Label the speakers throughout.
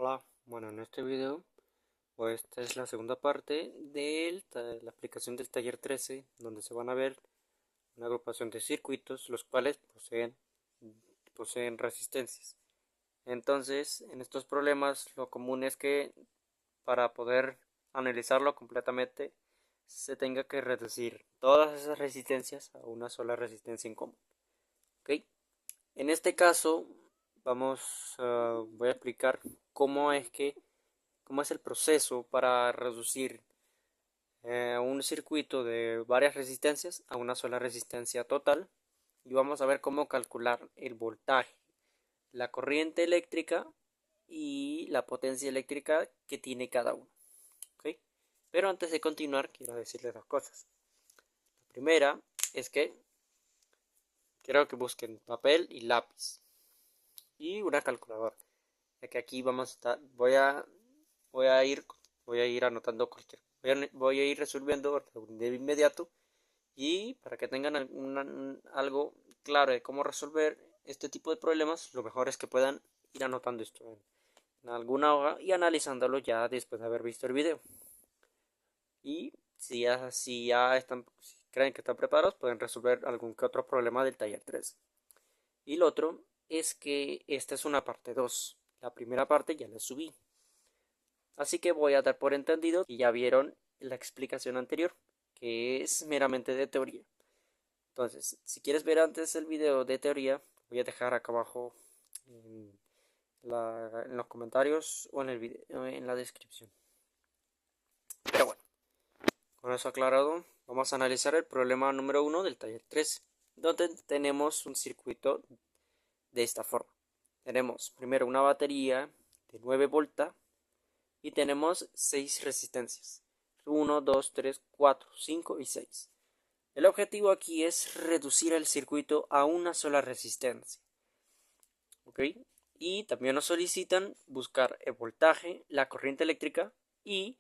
Speaker 1: Hola, bueno, en este video, pues esta es la segunda parte de la aplicación del taller 13, donde se van a ver una agrupación de circuitos, los cuales poseen resistencias. Entonces, en estos problemas, lo común es que para poder analizarlo completamente, se tenga que reducir todas esas resistencias a una sola resistencia en común. ¿Ok? En este caso, voy a explicar cómo es que cómo es el proceso para reducir un circuito de varias resistencias a una sola resistencia total, y vamos a ver cómo calcular el voltaje, la corriente eléctrica y la potencia eléctrica que tiene cada uno. ¿Okay? Pero antes de continuar quiero decirles dos cosas. La primera es que quiero que busquen papel y lápiz y una calculadora, ya que aquí vamos a estar, voy a ir, voy a ir anotando voy a ir resolviendo de inmediato, y para que tengan algo claro de cómo resolver este tipo de problemas, lo mejor es que puedan ir anotando esto en alguna hoja y analizándolo ya después de haber visto el video. Y si creen que están preparados, pueden resolver algún que otro problema del taller 3. Y lo otro es que esta es una parte 2. La primera parte ya la subí. Así que voy a dar por entendido que ya vieron la explicación anterior, que es meramente de teoría. Entonces, si quieres ver antes el video de teoría, voy a dejar acá abajo en, en los comentarios o en el video, en la descripción. Pero bueno, con eso aclarado, vamos a analizar el problema número 1 del taller 3, donde tenemos un circuito de esta forma. Tenemos primero una batería de 9 voltas y tenemos 6 resistencias: 1, 2, 3, 4, 5 y 6. El objetivo aquí es reducir el circuito a una sola resistencia. ¿Ok? Y también nos solicitan buscar el voltaje, la corriente eléctrica y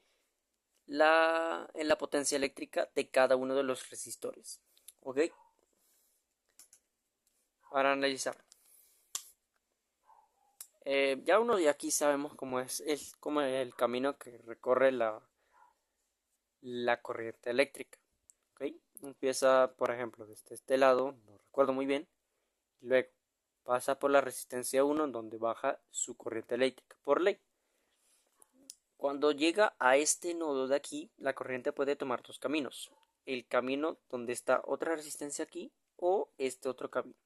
Speaker 1: la potencia eléctrica de cada uno de los resistores. ¿Ok? Para analizar. Ya uno de aquí sabemos cómo es el camino que recorre la corriente eléctrica. ¿Ok? Empieza, por ejemplo, desde este lado, no recuerdo muy bien, y luego pasa por la resistencia 1, en donde baja su corriente eléctrica por ley. Cuando llega a este nodo de aquí, la corriente puede tomar dos caminos: el camino donde está otra resistencia aquí, o este otro camino.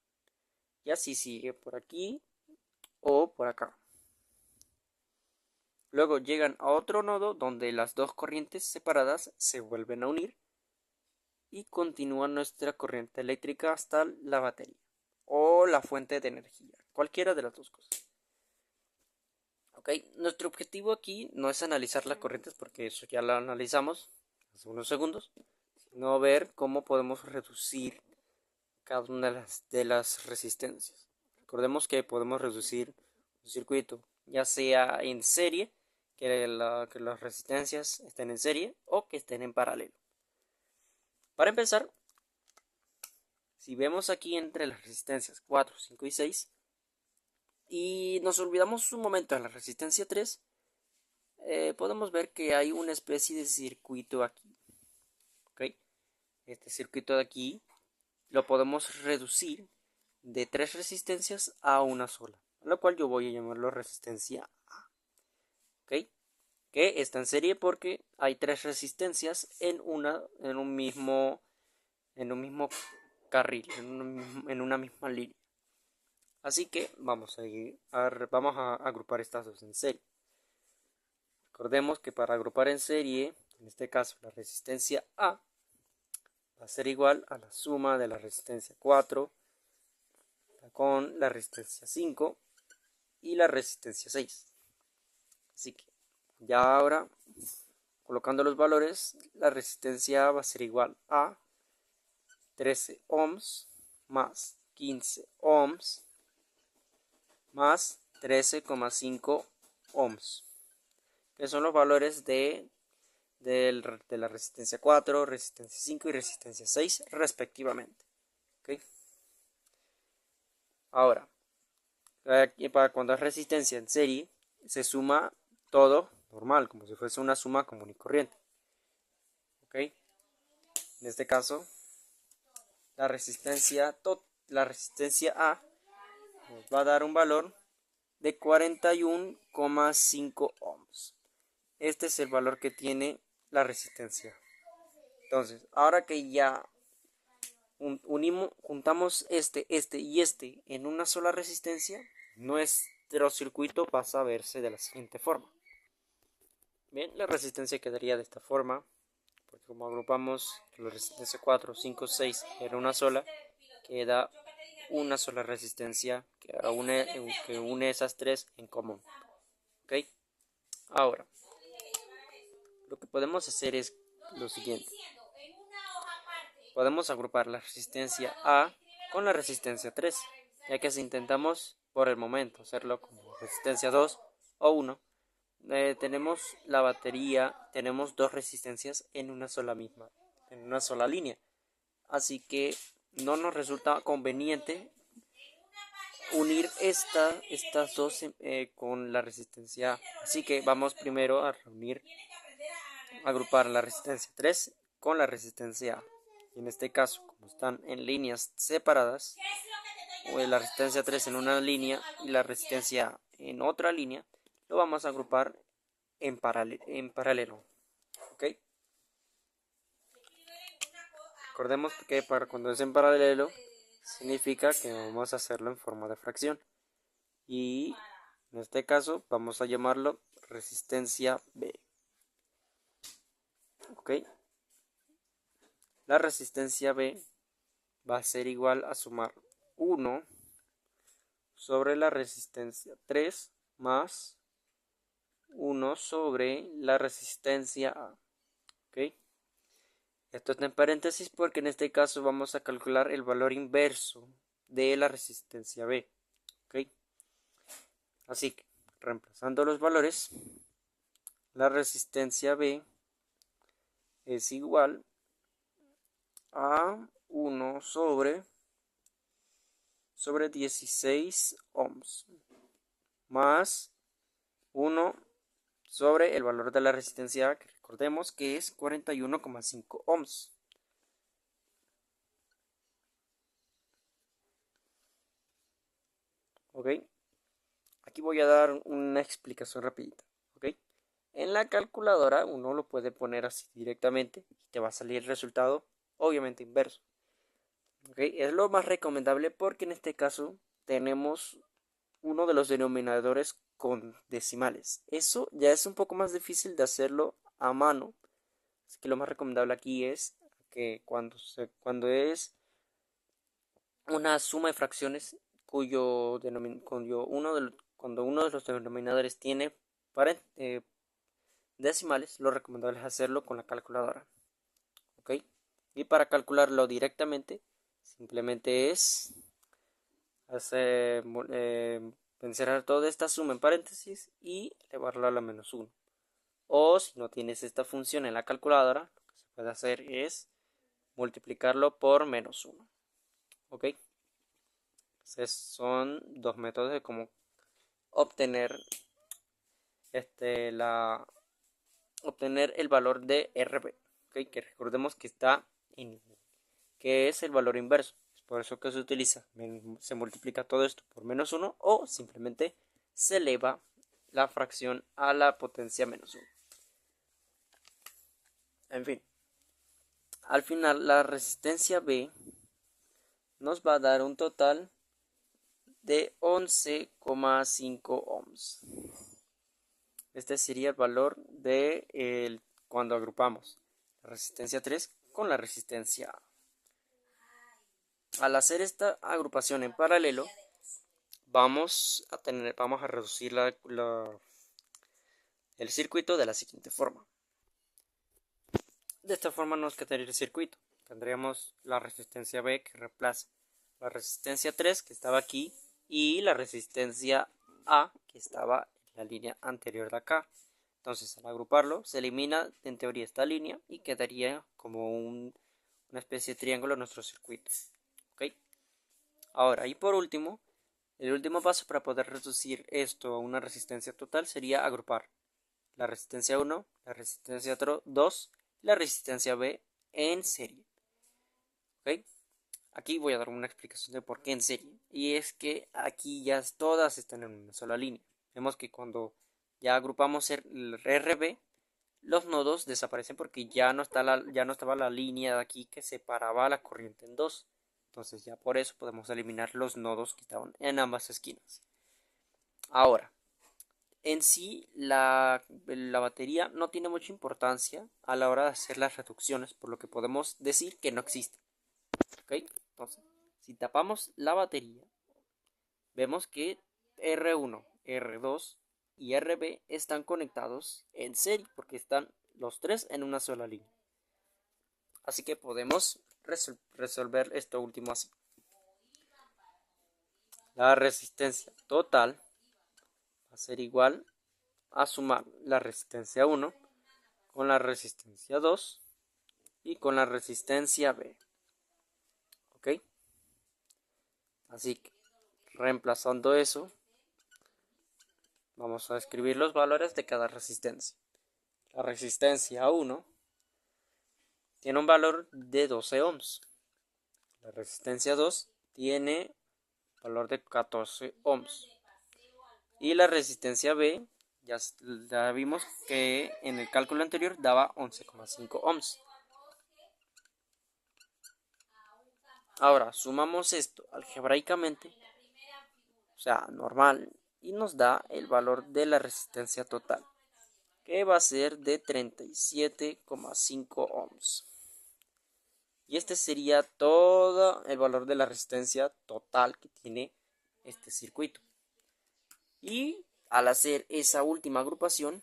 Speaker 1: Y así sigue por aquí o por acá. Luego llegan a otro nodo donde las dos corrientes separadas se vuelven a unir y continúa nuestra corriente eléctrica hasta la batería o la fuente de energía, cualquiera de las dos cosas. ¿Ok? Nuestro objetivo aquí no es analizar las corrientes, porque eso ya lo analizamos hace unos segundos, sino ver cómo podemos reducir cada una de las resistencias. Recordemos que podemos reducir un circuito ya sea en serie, que las resistencias estén en serie, o que estén en paralelo. Para empezar, si vemos aquí entre las resistencias 4, 5 y 6 y nos olvidamos un momento de la resistencia 3, podemos ver que hay una especie de circuito aquí. ¿Okay? Este circuito de aquí lo podemos reducir de 3 resistencias a una sola, a lo cual yo voy a llamarlo resistencia A. ¿Okay? Que está en serie porque hay 3 resistencias en un mismo carril, en una misma línea. Así que vamos a agrupar estas dos en serie. Recordemos que para agrupar en serie, en este caso la resistencia A va a ser igual a la suma de la resistencia 4 con la resistencia 5 y la resistencia 6. Así que ya ahora, colocando los valores, la resistencia A va a ser igual a 13 ohms más 15 ohms más 13,5 ohms, que son los valores de la resistencia 4, resistencia 5 y resistencia 6 respectivamente. ¿Okay? Ahora, para cuando es resistencia en serie, se suma todo normal, como si fuese una suma común y corriente. ¿Ok? En este caso, la resistencia A nos va a dar un valor de 41,5 ohms. Este es el valor que tiene la resistencia. Entonces, ahora que ya juntamos este y este en una sola resistencia, nuestro circuito pasa a verse de la siguiente forma. Bien, la resistencia quedaría de esta forma, porque como agrupamos la resistencia 4, 5, 6 en una sola, queda una sola resistencia que une esas tres en común. ¿Ok? Ahora, lo que podemos hacer es lo siguiente. Podemos agrupar la resistencia A con la resistencia 3, ya que si intentamos por el momento hacerlo como resistencia 2 o 1, tenemos la batería, tenemos dos resistencias en una sola línea. Así que no nos resulta conveniente unir estas dos con la resistencia A. Así que vamos primero a agrupar la resistencia 3 con la resistencia A. Y en este caso, como están en líneas separadas, o la resistencia 3 en una línea y la resistencia A en otra línea, lo vamos a agrupar en paralelo. ¿Ok? Recordemos que cuando es en paralelo significa que vamos a hacerlo en forma de fracción. Y en este caso vamos a llamarlo resistencia B. ¿Ok? La resistencia B va a ser igual a sumar 1 sobre la resistencia 3 más 1 sobre la resistencia A. ¿Ok? Esto está en paréntesis porque en este caso vamos a calcular el valor inverso de la resistencia B. ¿Ok? Así que, reemplazando los valores, la resistencia B es igual a 1 sobre 16 ohms más 1 sobre el valor de la resistencia A, que recordemos que es 41,5 ohms. ¿Ok? Aquí voy a dar una explicación rapidita. ¿Ok? En la calculadora uno lo puede poner así directamente y te va a salir el resultado obviamente inverso. ¿Okay? Es lo más recomendable porque en este caso tenemos uno de los denominadores con decimales. Eso ya es un poco más difícil de hacerlo a mano. Así que lo más recomendable aquí es que cuando es una suma de fracciones cuando uno de los denominadores tiene decimales, lo recomendable es hacerlo con la calculadora. ¿Ok? Y para calcularlo directamente, simplemente es encerrar toda esta suma en paréntesis y elevarla a la menos 1. O si no tienes esta función en la calculadora, lo que se puede hacer es multiplicarlo por menos 1. ¿Ok? Entonces son dos métodos de cómo obtener obtener el valor de RB. ¿Ok? Que recordemos que que es el valor inverso. Es por eso que se utiliza. Se multiplica todo esto por menos 1 o simplemente se eleva la fracción a la potencia menos 1. En fin, al final la resistencia B nos va a dar un total de 11,5 ohms. Este sería el valor de cuando agrupamos la resistencia 3 con la resistencia A. Al hacer esta agrupación en paralelo, vamos a reducir el circuito de la siguiente forma. De esta forma nos quedaría el circuito. Tendríamos la resistencia B que reemplaza la resistencia 3 que estaba aquí y la resistencia A que estaba en la línea anterior de acá. Entonces al agruparlo se elimina en teoría esta línea y quedaría como una especie de triángulo en nuestro circuito. ¿Ok? Ahora y por último El último paso para poder reducir esto a una resistencia total sería agrupar la resistencia 1, la resistencia 2 y la resistencia B en serie. ¿Ok? Aquí voy a dar una explicación de por qué en serie. Y es que aquí ya todas están en una sola línea. Vemos que cuando ya agrupamos el RB, los nodos desaparecen porque ya no estaba la línea de aquí que separaba la corriente en dos. Entonces ya por eso podemos eliminar los nodos que estaban en ambas esquinas. Ahora, en sí la batería no tiene mucha importancia a la hora de hacer las reducciones, por lo que podemos decir que no existe. ¿Ok? Entonces, si tapamos la batería, vemos que R1, R2 y RB están conectados en serie porque están los tres en una sola línea. Así que podemos resolver esto último así. La resistencia total va a ser igual a sumar la resistencia 1 con la resistencia 2 y con la resistencia B. ¿Ok? Así que reemplazando eso, vamos a escribir los valores de cada resistencia. La resistencia 1 tiene un valor de 12 ohms. La resistencia 2 tiene valor de 14 ohms. Y la resistencia B, ya vimos que en el cálculo anterior daba 11,5 ohms. Ahora, sumamos esto algebraicamente, o sea, normal, y nos da el valor de la resistencia total, que va a ser de 37,5 ohms. Y este sería todo el valor de la resistencia total que tiene este circuito. Y al hacer esa última agrupación,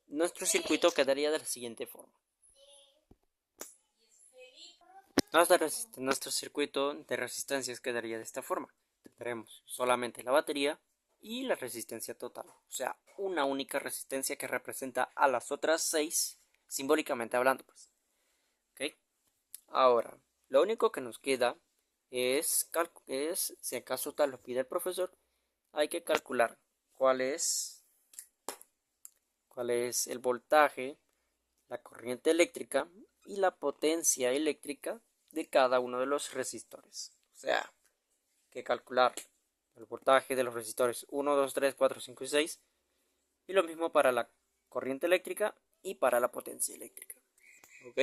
Speaker 1: nuestro circuito quedaría de la siguiente forma. Nuestro circuito de resistencias quedaría de esta forma. Tendremos solamente la batería y la resistencia total. O sea, una única resistencia que representa a las otras 6, simbólicamente hablando. Pues. ¿Okay? Ahora, lo único que nos queda es, si acaso tal lo pide el profesor, hay que calcular cuál es el voltaje, la corriente eléctrica y la potencia eléctrica de cada uno de los resistores. O sea, que calcular el voltaje de los resistores 1, 2, 3, 4, 5 y 6. Y lo mismo para la corriente eléctrica y para la potencia eléctrica. ¿Ok?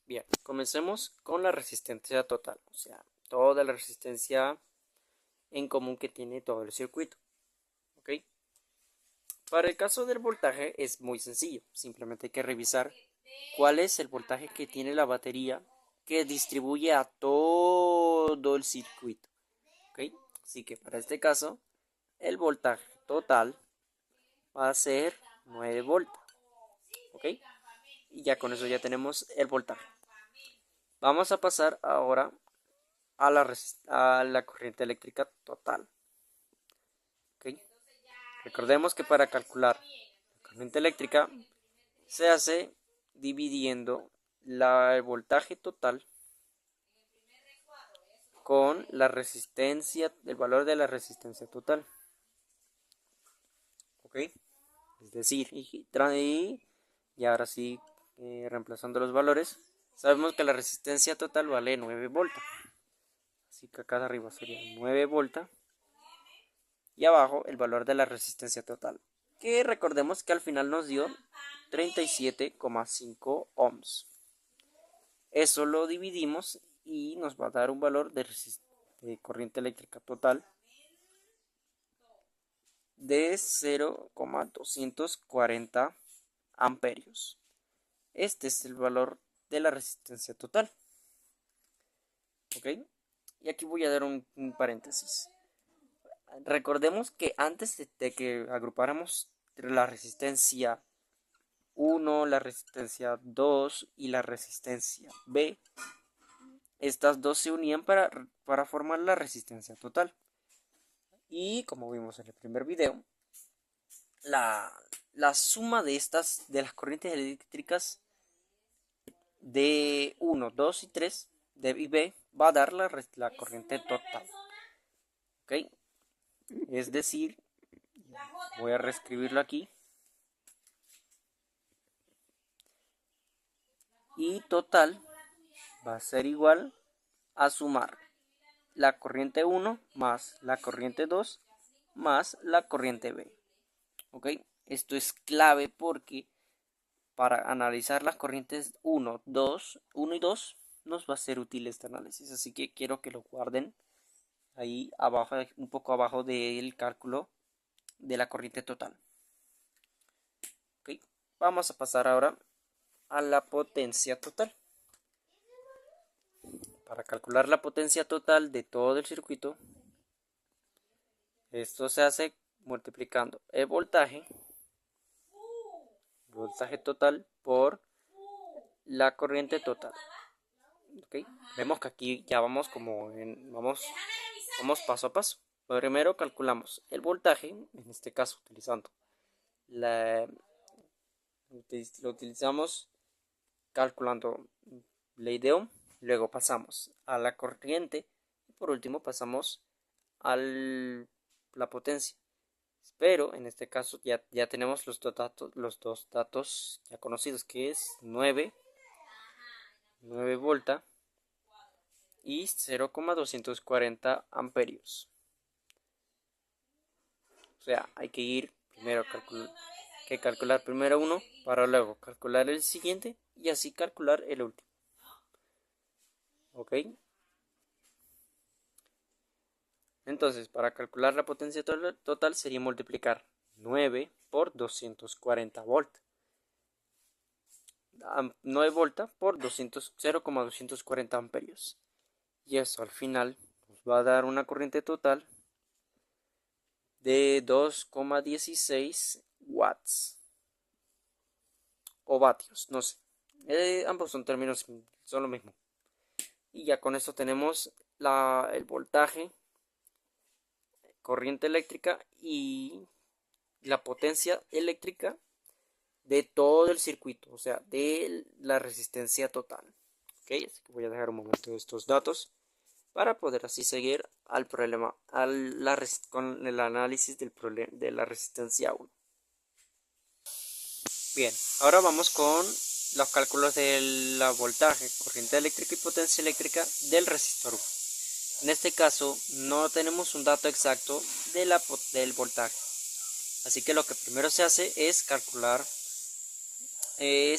Speaker 1: Bien, comencemos con la resistencia total. O sea, toda la resistencia en común que tiene todo el circuito. ¿Ok? Para el caso del voltaje es muy sencillo. Simplemente hay que revisar cuál es el voltaje que tiene la batería que distribuye a todo el circuito. ¿Ok? Así que para este caso, el voltaje total va a ser 9 volts. ¿Ok? Y ya con eso ya tenemos el voltaje. Vamos a pasar ahora a la corriente eléctrica total. ¿Ok? Recordemos que para calcular la corriente eléctrica se hace dividiendo el voltaje total con la resistencia, el valor de la resistencia total. ¿Ok? Es decir, y ahora sí, reemplazando los valores, sabemos que la resistencia total vale 9 volts. Así que acá arriba sería 9 volts. Y abajo el valor de la resistencia total. Que recordemos que al final nos dio 37,5 ohms. Eso lo dividimos y nos va a dar un valor de corriente eléctrica total de 0,240 amperios. Este es el valor de la resistencia total. ¿Ok? Y aquí voy a dar un paréntesis. Recordemos que antes de que agrupáramos la resistencia 1, la resistencia 2 y la resistencia B, estas dos se unían para formar la resistencia total. Y como vimos en el primer video, la suma de las corrientes eléctricas de 1, 2 y 3 de B va a dar la corriente total. ¿Ok? Es decir, voy a reescribirlo aquí. Y total va a ser igual a sumar la corriente 1 más la corriente 2 más la corriente B. ¿Ok? Esto es clave porque para analizar las corrientes 1 y 2 nos va a ser útil este análisis. Así que quiero que lo guarden ahí abajo, un poco abajo del cálculo de la corriente total. ¿Ok? Vamos a pasar ahora a la potencia total. Para calcular la potencia total de todo el circuito, esto se hace multiplicando el voltaje total por la corriente total. ¿Okay? Vemos que aquí ya vamos vamos paso a paso. Primero calculamos el voltaje, en este caso utilizando lo utilizamos calculando ley de Ohm, luego pasamos a la corriente y por último pasamos a la potencia. Pero en este caso ya tenemos los dos datos ya conocidos, que es 9 volta y 0,240 amperios. O sea, hay que ir primero calcular primero uno para luego calcular el siguiente y así calcular el último. ¿Ok? Entonces, para calcular la potencia total sería multiplicar 9 por 240 volts. 9 volta por 0,240 amperios. Y eso al final nos va a dar una corriente total de 2,16 watts o vatios, no sé. Ambos son términos, son lo mismo. Y ya con esto tenemos el voltaje, corriente eléctrica y la potencia eléctrica de todo el circuito, o sea, de la resistencia total. ¿Ok? Así que voy a dejar un momento estos datos para poder así seguir al problema, con el análisis del problema de la resistencia 1. Bien, ahora vamos con los cálculos del voltaje, corriente eléctrica y potencia eléctrica del resistor 1. En este caso no tenemos un dato exacto del voltaje, así que lo que primero se hace es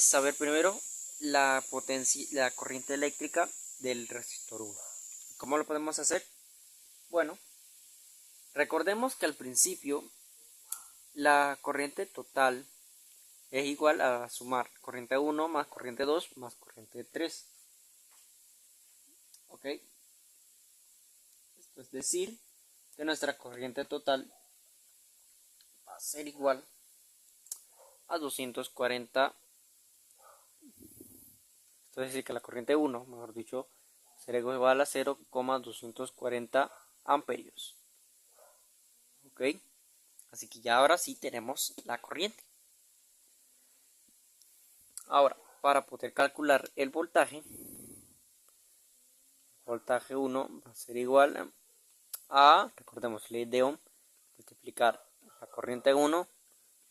Speaker 1: saber primero la corriente eléctrica del resistor 1. ¿Cómo lo podemos hacer? Bueno, recordemos que al principio la corriente total es igual a sumar corriente 1 más corriente 2 más corriente 3. ¿Ok? Esto es decir, que nuestra corriente total va a ser igual a 240. Esto es decir, que la corriente 1, mejor dicho, será igual a 0,240 amperios. ¿Ok? Así que ya ahora sí tenemos la corriente. Ahora, para poder calcular el voltaje 1 va a ser igual a, recordemos, ley de Ohm, multiplicar la corriente 1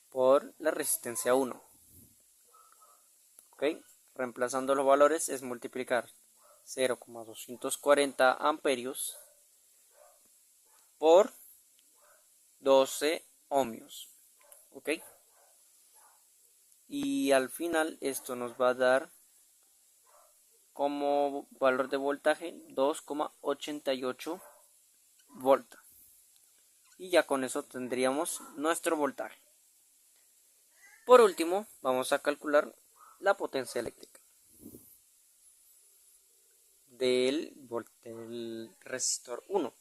Speaker 1: por la resistencia 1. ¿Ok? Reemplazando los valores es multiplicar 0,240 amperios por 12 ohmios. ¿Ok? Y al final esto nos va a dar como valor de voltaje 2,88 volta. Y ya con eso tendríamos nuestro voltaje. Por último, vamos a calcular la potencia eléctrica del resistor 1.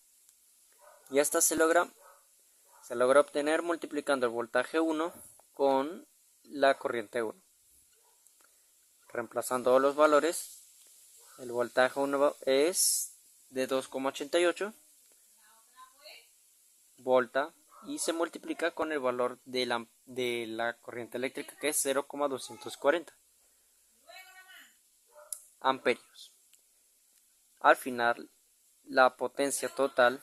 Speaker 1: Y esta se logra obtener multiplicando el voltaje 1 con la corriente 1. Reemplazando los valores, el voltaje 1 es de 2,88 volta y se multiplica con el valor de la corriente eléctrica, que es 0,240 amperios. Al final, la potencia total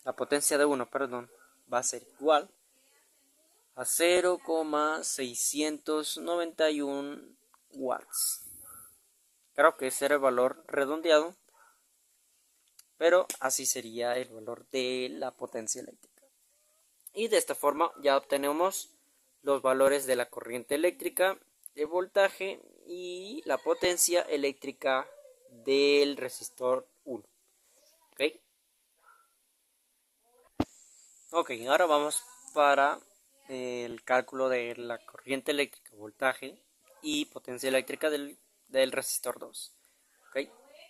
Speaker 1: la potencia de 1, perdón, va a ser igual a 0,691 watts. Creo que ese era el valor redondeado, pero así sería el valor de la potencia eléctrica. Y de esta forma ya obtenemos los valores de la corriente eléctrica, el voltaje y la potencia eléctrica del resistor 1. Ok, ahora vamos para el cálculo de la corriente eléctrica, voltaje y potencia eléctrica del resistor 2. Ok,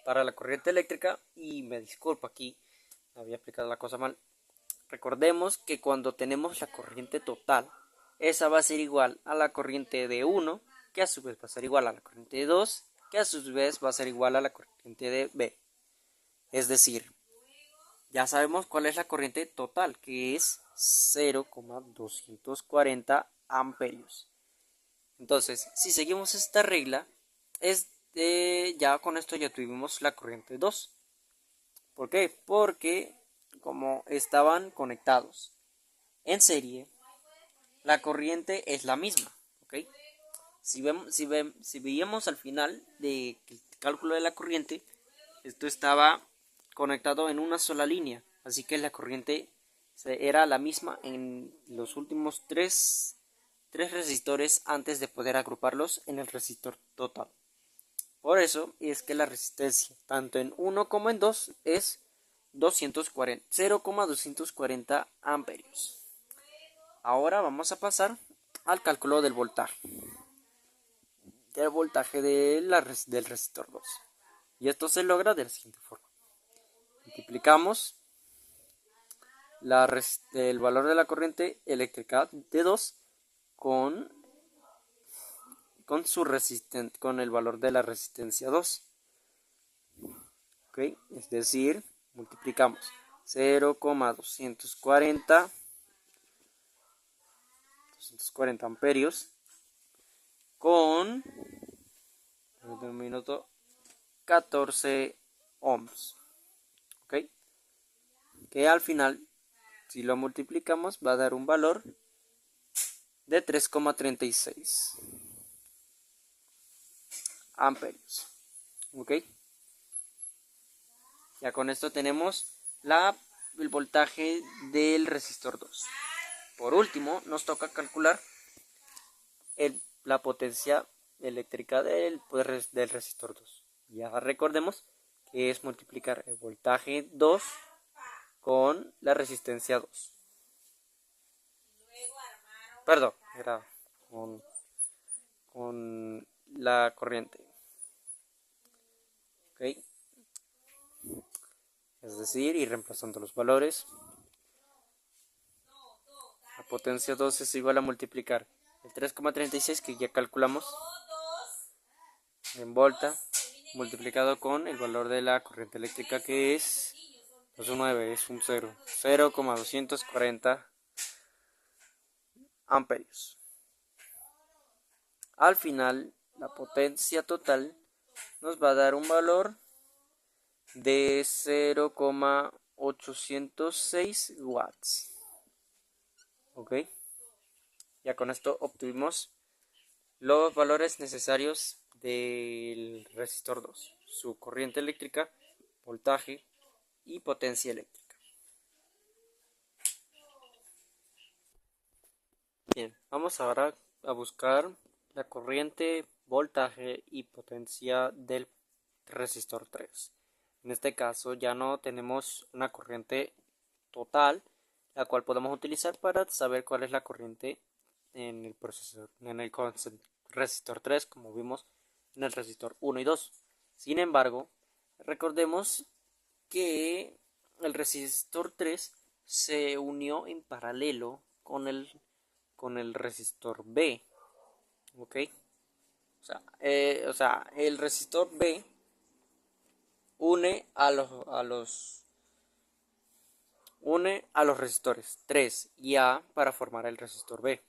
Speaker 1: para la corriente eléctrica, y me disculpo aquí, había aplicado la cosa mal. Recordemos que cuando tenemos la corriente total, esa va a ser igual a la corriente de 1, que a su vez va a ser igual a la corriente de 2, que a su vez va a ser igual a la corriente de B. Es decir, ya sabemos cuál es la corriente total, que es 0,240 amperios. Entonces, si seguimos esta regla, ya con esto ya tuvimos la corriente 2. ¿Por qué? Porque como estaban conectados en serie, la corriente es la misma. ¿Ok? Si veíamos al final del cálculo de la corriente, esto estaba conectado en una sola línea, así que la corriente era la misma en los últimos tres resistores antes de poder agruparlos en el resistor total. Por eso es que la resistencia tanto en 1 como en 2 es 0,240 amperios. Ahora vamos a pasar al cálculo del voltaje del resistor 2. Y esto se logra de la siguiente forma. Multiplicamos el valor de la corriente eléctrica de 2 con el valor de la resistencia 2. ¿Ok? Es decir, multiplicamos 0,240 amperios con 14 ohms. ¿Ok? Que al final, si lo multiplicamos, va a dar un valor de 3,36 amperios. ¿Ok? Ya con esto tenemos el voltaje del resistor 2. Por último, nos toca calcular la potencia eléctrica del resistor 2. Ya recordemos que es multiplicar el voltaje 2 con la resistencia 2. Perdón, era con la corriente. ¿Ok? Es decir, ir reemplazando los valores. La potencia 2 es igual a multiplicar el 3,36 que ya calculamos en volta, multiplicado con el valor de la corriente eléctrica, que es 9, es un 0,240 amperios. Al final, la potencia total nos va a dar un valor de 0,806 watts. ¿Ok? Ya con esto obtuvimos los valores necesarios del resistor 2, su corriente eléctrica, voltaje y potencia eléctrica. Bien, vamos ahora a buscar la corriente, voltaje y potencia del resistor 3. En este caso ya no tenemos una corriente total, la cual podemos utilizar para saber cuál es la corriente en el resistor 3, como vimos en el resistor 1 y 2. Sin embargo, recordemos que el resistor 3 se unió en paralelo con el resistor B. ¿Ok? O sea, el resistor B une a los resistores 3 y A para formar el resistor B.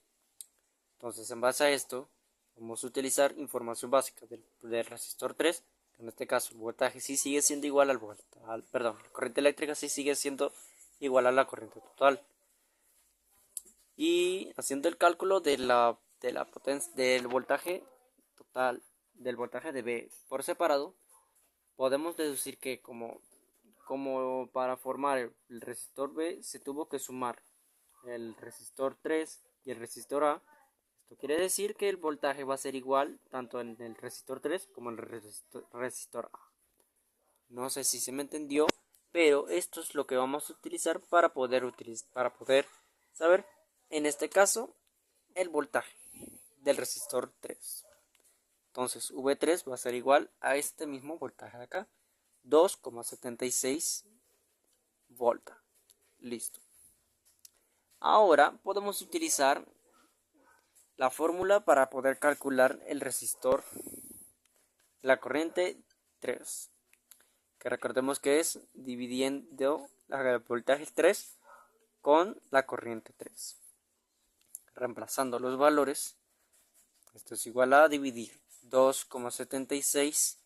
Speaker 1: Entonces, en base a esto, vamos a utilizar información básica del resistor 3. En este caso, el voltaje sí sigue siendo igual la corriente eléctrica sí sigue siendo igual a la corriente total. Y haciendo el cálculo de la potencia del voltaje total, del voltaje de B por separado, podemos deducir que como para formar el resistor B se tuvo que sumar el resistor 3 y el resistor A. Esto quiere decir que el voltaje va a ser igual tanto en el resistor 3 como en el resistor A. No sé si se me entendió, pero esto es lo que vamos a utilizar para poder saber, en este caso, el voltaje del resistor 3. Entonces V3 va a ser igual a este mismo voltaje de acá, 2,76 volta. Listo. Ahora podemos utilizar la fórmula para poder calcular el resistor, la corriente 3, que recordemos que es dividiendo el voltaje 3 con la corriente 3. Reemplazando los valores, esto es igual a dividir 2,76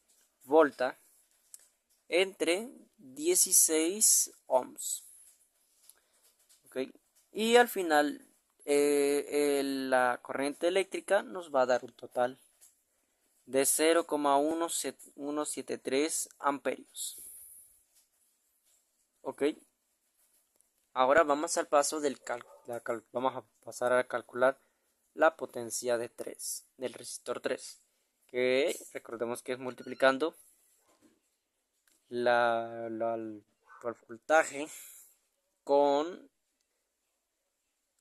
Speaker 1: volta entre 16 ohms. ¿Okay? Y al final la corriente eléctrica nos va a dar un total de 0,173 amperios. ¿Ok? Ahora vamos al paso del cálculo. Vamos a pasar a calcular la potencia de 3, del resistor 3, que recordemos que es multiplicando el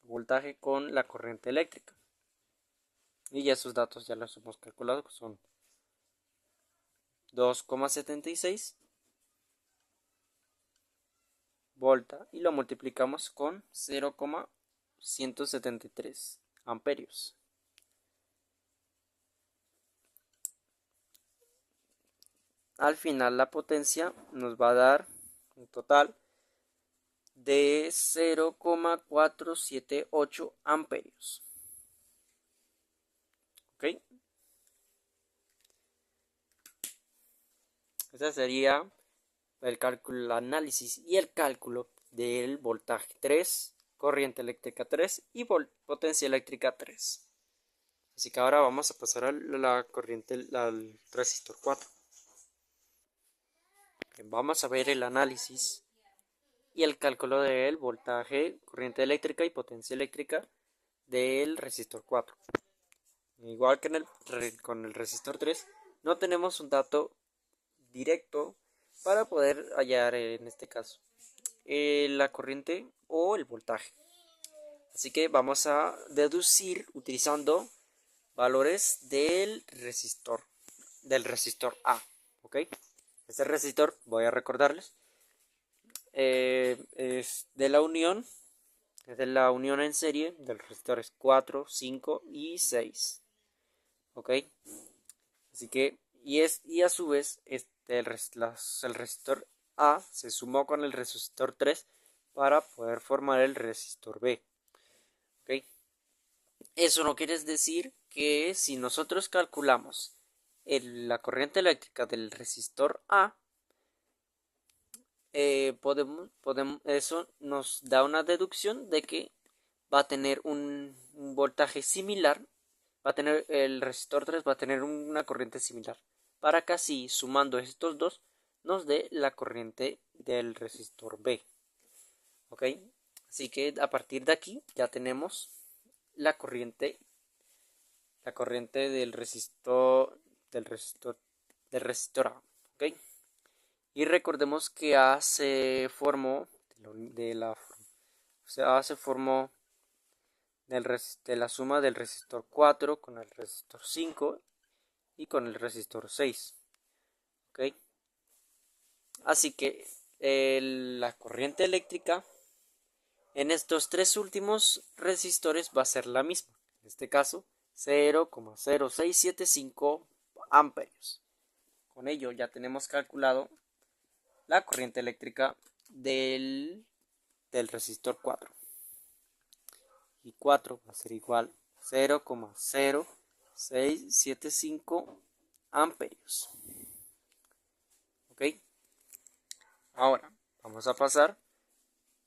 Speaker 1: voltaje con la corriente eléctrica. Y ya esos datos ya los hemos calculado, que son 2,76 volta y lo multiplicamos con 0,173 amperios. Al final la potencia nos va a dar un total de 0,478 amperios. ¿Ok? Ese sería el cálculo, el análisis y el cálculo del voltaje 3, corriente eléctrica 3 y potencia eléctrica 3. Así que ahora vamos a pasar a la corriente al resistor 4. Vamos a ver el análisis y el cálculo del voltaje, corriente eléctrica y potencia eléctrica del resistor 4. Igual que con el resistor 3, no tenemos un dato directo para poder hallar en este caso la corriente o el voltaje. Así que vamos a deducir utilizando valores del resistor A. ¿Ok? Este resistor, voy a recordarles, es de la unión en serie de los resistores 4, 5 y 6. ¿Ok? Así que, y a su vez, el resistor A se sumó con el resistor 3 para poder formar el resistor B. ¿Ok? Eso no quiere decir que si nosotros calculamos la corriente eléctrica del resistor A, eso nos da una deducción de que va a tener un voltaje similar, el resistor 3 va a tener una corriente similar, para que así, sumando estos dos, nos dé la corriente del resistor B. ¿Ok? Así que a partir de aquí ya tenemos la corriente del resistor A. ¿Ok? Y recordemos que A se formó de la suma del resistor 4 con el resistor 5 y con el resistor 6. ¿Ok? Así que la corriente eléctrica en estos tres últimos resistores va a ser la misma. En este caso, 0,0675 amperios. Con ello ya tenemos calculado la corriente eléctrica del resistor 4. Y 4 va a ser igual a 0,0675 amperios. ¿Ok? Ahora vamos a pasar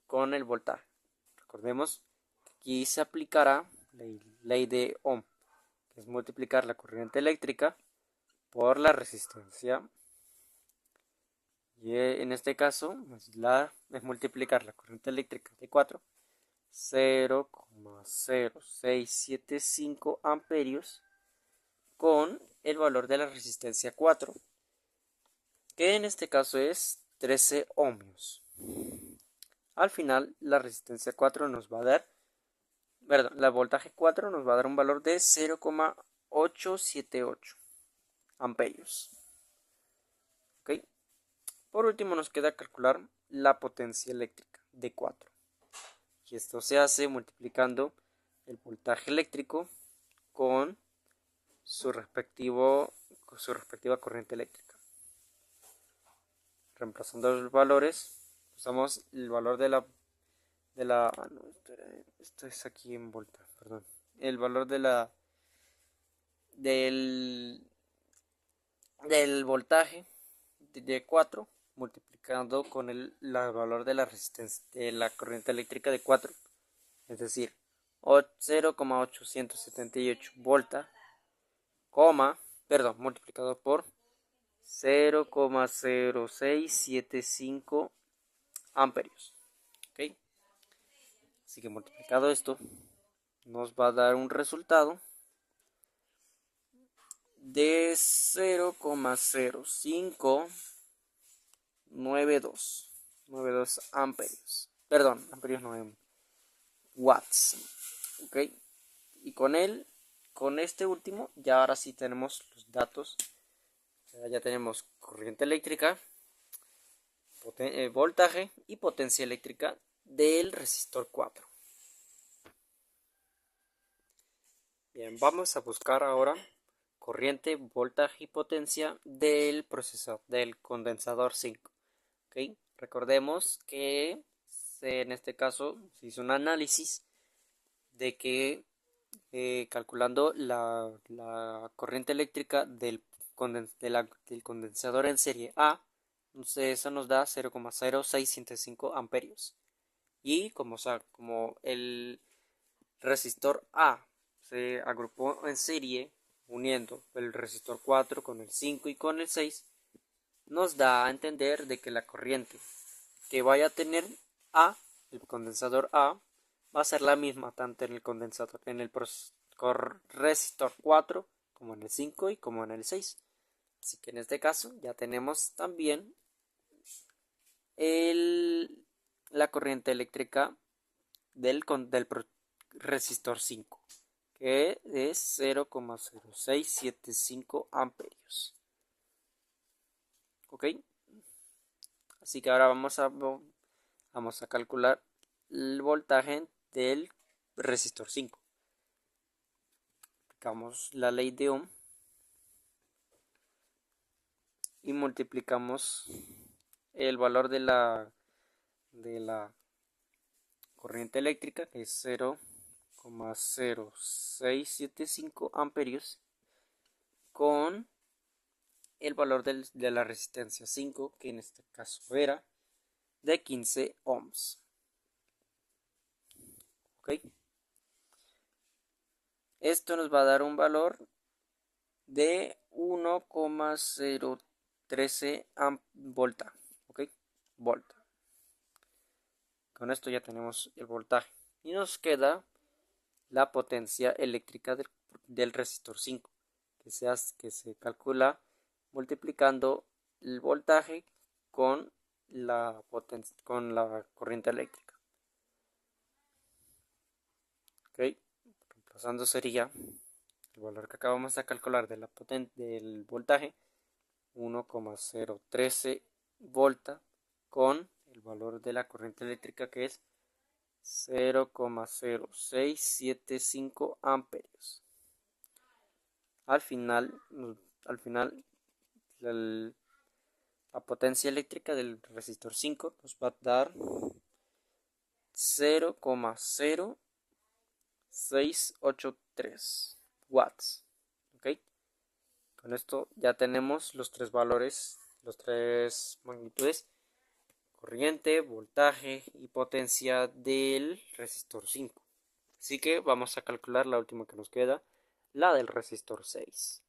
Speaker 1: con el voltaje. Recordemos que aquí se aplicará la ley de Ohm, que es multiplicar la corriente eléctrica por la resistencia. Y en este caso es multiplicar la corriente eléctrica de 4, 0,0675 amperios, con el valor de la resistencia 4, que en este caso es 13 ohmios. Al final, la resistencia 4 nos va a dar, perdón, la voltaje 4 nos va a dar un valor de 0,878 amperios. ¿Ok? Por último, nos queda calcular la potencia eléctrica de 4. Y esto se hace multiplicando el voltaje eléctrico con su respectiva corriente eléctrica. Reemplazando los valores, usamos el valor de la no, esto es aquí en volta, perdón. El valor del voltaje de 4 multiplicando con el valor de la resistencia de la corriente eléctrica de 4, es decir, 0,878 volta, multiplicado por 0,0675 amperios. ¿Ok? Así que multiplicado esto nos va a dar un resultado de 0,0592 amperios. Perdón, amperios no, watts. Ok. Y con este último, ya ahora sí tenemos los datos. Ya tenemos corriente eléctrica, voltaje y potencia eléctrica del resistor 4. Bien, vamos a buscar ahora corriente, voltaje y potencia del procesador, del condensador 5. ¿Okay? Recordemos que en este caso se hizo un análisis de que calculando la corriente eléctrica del condensador en serie A, entonces eso nos da 0,0675 amperios. Y como el resistor A se agrupó en serie uniendo el resistor 4 con el 5 y con el 6, nos da a entender de que la corriente que vaya a tener el condensador A, va a ser la misma tanto en el condensador, en el resistor 4 como en el 5 y como en el 6. Así que en este caso ya tenemos también la corriente eléctrica del resistor 5, que es 0,0675 amperios. ¿Ok? Así que ahora vamos a calcular el voltaje del resistor 5. Aplicamos la ley de Ohm y multiplicamos el valor de la corriente eléctrica, que es 0,0675 amperios, con el valor de la resistencia 5, que en este caso era de 15 ohms. ¿Ok? Esto nos va a dar un valor de 1,013 volta. ¿Ok? Volta. Con esto ya tenemos el voltaje. Y nos queda la potencia eléctrica del resistor 5, que se calcula multiplicando el voltaje con la corriente eléctrica. ¿Ok? Reemplazando sería el valor que acabamos de calcular del voltaje, 1,013 volta, con el valor de la corriente eléctrica, que es 0,0675 amperios. Al final la potencia eléctrica del resistor 5 nos va a dar 0,0683 watts. ¿Ok? Con esto ya tenemos los tres valores, las tres magnitudes corriente, voltaje y potencia del resistor 5. Así que vamos a calcular la última que nos queda, la del resistor 6.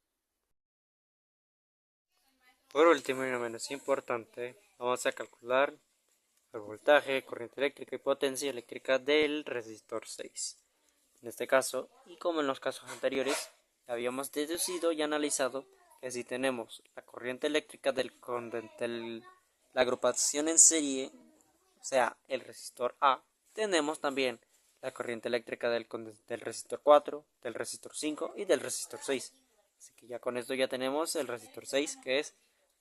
Speaker 1: Por último y no menos importante, vamos a calcular el voltaje, corriente eléctrica y potencia eléctrica del resistor 6. En este caso, y como en los casos anteriores, habíamos deducido y analizado que si tenemos la corriente eléctrica de la agrupación en serie, o sea, el resistor A, tenemos también la corriente eléctrica del resistor 4, del resistor 5 y del resistor 6. Así que ya con esto ya tenemos el resistor 6, que es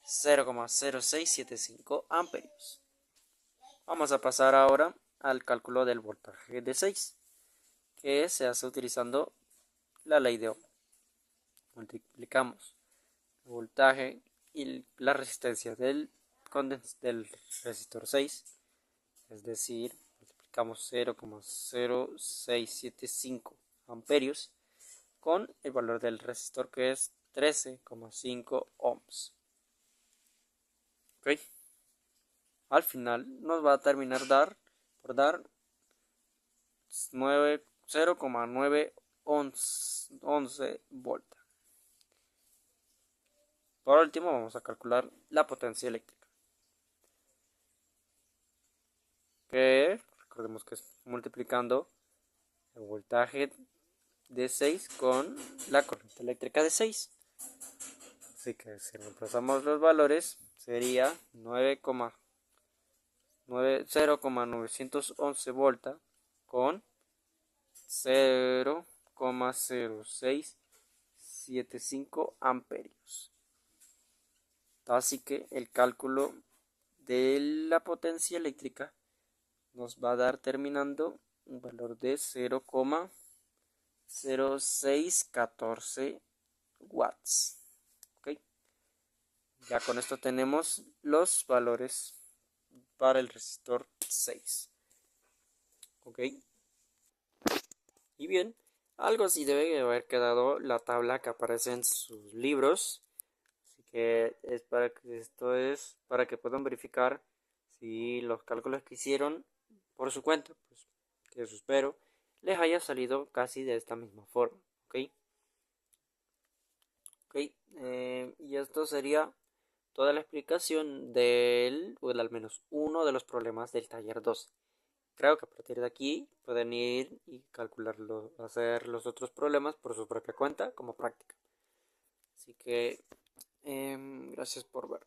Speaker 1: 0,0675 amperios. Vamos a pasar ahora al cálculo del voltaje de 6, que se hace utilizando la ley de Ohm. Multiplicamos el voltaje y la resistencia del resistor 6, es decir, multiplicamos 0,0675 amperios con el valor del resistor, que es 13,5 ohms. ¿Okay? Al final nos va a terminar por dar 0,911 volts. Por último vamos a calcular la potencia eléctrica, que recordemos que es multiplicando el voltaje de 6 con la corriente eléctrica de 6. Así que si reemplazamos los valores sería 0,911 volts con 0,0675 amperios. Así que el cálculo de la potencia eléctrica nos va a dar terminando un valor de 0,0614 watts. ¿Okay? Ya con esto tenemos los valores para el resistor 6. ¿Ok? Y bien, algo así debe haber quedado la tabla que aparece en sus libros. Así que esto es para que puedan verificar si los cálculos que hicieron por su cuenta, pues que eso espero, les haya salido casi de esta misma forma. ¿Ok? ¿Ok? Y esto sería toda la explicación o al menos uno de los problemas del taller 2. Creo que a partir de aquí pueden ir y calcularlo, hacer los otros problemas por su propia cuenta como práctica. Así que gracias por ver.